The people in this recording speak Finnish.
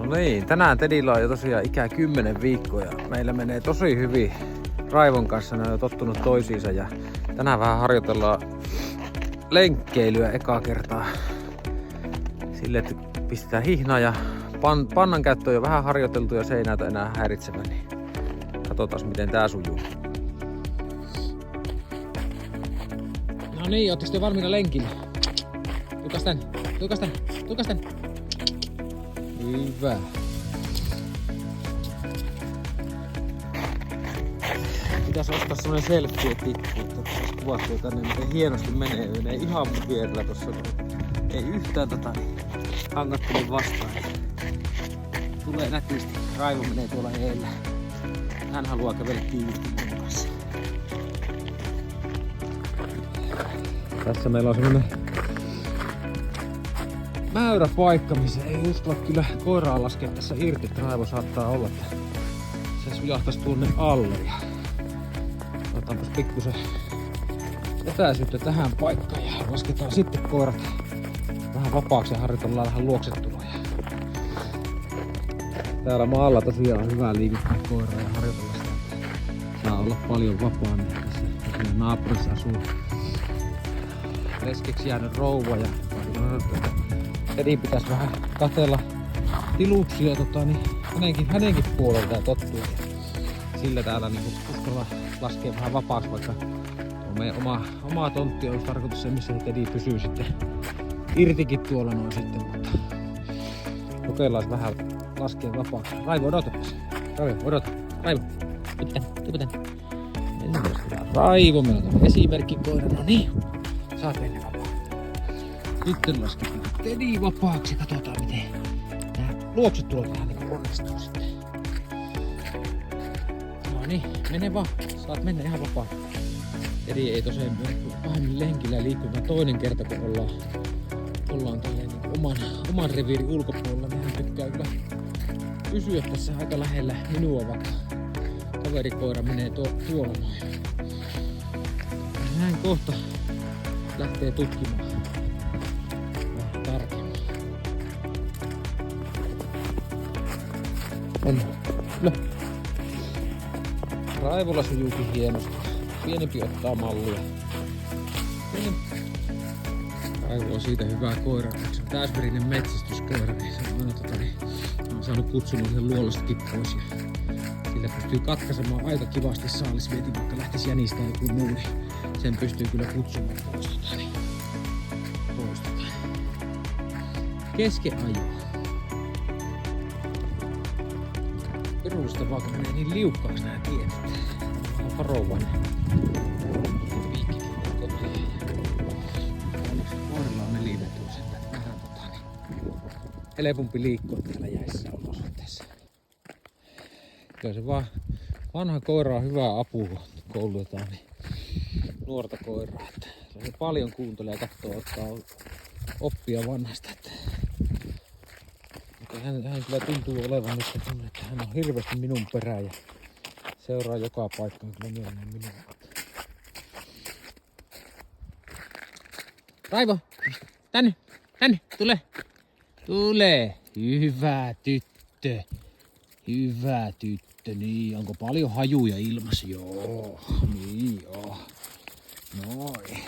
No niin, tänään Tedillä on jo tosiaan ikää 10 viikkoa ja meillä menee tosi hyvin Raivon kanssa. Ne on jo tottunut toisiinsa ja tänään vähän harjoitellaan lenkkeilyä ekaa kertaa. Sille, että pistetään hihnaa ja pannan käyttö on jo vähän harjoiteltu ja se ei näytä enää häiritsevän. Niin katsotaan miten tää sujuu. No niin, ootteko te valmiina lenkille? Tukas tän, tukas tän, tukas tän. Hyvä. Pitäis ostaa semmonen selfie-tikku, että kuvattua tänne miten hienosti menee. Menee ihan mun vierellä tossa. Ei yhtään hangattelin vastaan. Tulee nätisti. Raivo menee tuolla eellä. Hän haluaa kävellä tiivisti mun kanssa. Tässä meillä on semmonen mäyräpaikka, missä ei uskalla kyllä koiraa laskea tässä irti. Raivo saattaa olla, että se sujahtaisi tuonne alle. Ja otetaanpas pikkusen etäisyyttä tähän paikkaan ja lasketaan sitten koirat vähän vapaaksi ja harjoitellaan vähän luoksetuloja. Täällä maalla tosiaan on hyvä liikuttaa koiraa ja harjoitella sitä, että saa olla paljon vapaana. Tässä naapurissa asuu leskeksi jäänyt rouva ja Tedin pitäisi vähän katsella tiluksia niin hänenkin puolelta ja tottua. Sillä täällä niin uskalla laskea vähän vapaaksi, vaikka meidän oma tontti on tarkoitus se, missä Tedi pysyy sitten irtikin tuolla noin sitten, mutta kokeillaan vähän laskea vapaaksi. Raivo, odotapas. Raivo, odota. Raivo, tuu tän. Raivo, meillä on esimerkki koira. No niin, saat mennä vapaa. Nyt lasketaan Tedi vapaaksi ja katsotaan miten nää luokset tuolla vähän niin onnistuu sitten. No niin, mene vaan. Saat mennä ihan vapaa. Tedi ei tosiaan pahemmin lenkillä liikkumaan toinen kerta kun ollaan tolleen niin oman reviirin ulkopuolella, niin hän tykkää kyllä pysyä tässä aika lähellä minua, vaikka kaverikoira menee tuolla noin. Hän kohta lähtee tutkimaan vähän tarkemmin. No. Raivolla sujuukin hienosti. Pienempi ottaa mallia. Raivo on siitä hyvää koira. Se on täysverinen metsästyskoira, niin se on aina on saanut kutsunut sen luolastakin pois. Ja sillä pystyy katkaisemaan aika kivasti saalisvietin, vaikka lähtisi jänistä joku muu, niin sen pystyy kyllä kutsumaan pois. Poistetaan. Keskenajoa. Perullista vaan kun menee niin liukkaaksi nää tiet. On varovainen. Helpompi liikkua täällä jäissä olosuhteissa. Kyllä se vaan vanha koira on hyvä apu, kun koulutetaan niin nuorta koiraa. Että se paljon kuuntelee ja katsoo, ottaa oppia vanhasta. Mutta hän kyllä tuntuu olevan nyt semmoinen, että hän on hirveästi minun perään ja seuraa joka paikkaan kyllä mielellään minua. Raivo, tänne, tule. Hyvä tyttö. Niin, onko paljon hajuja ilmassa? Joo, niin joo. Noin.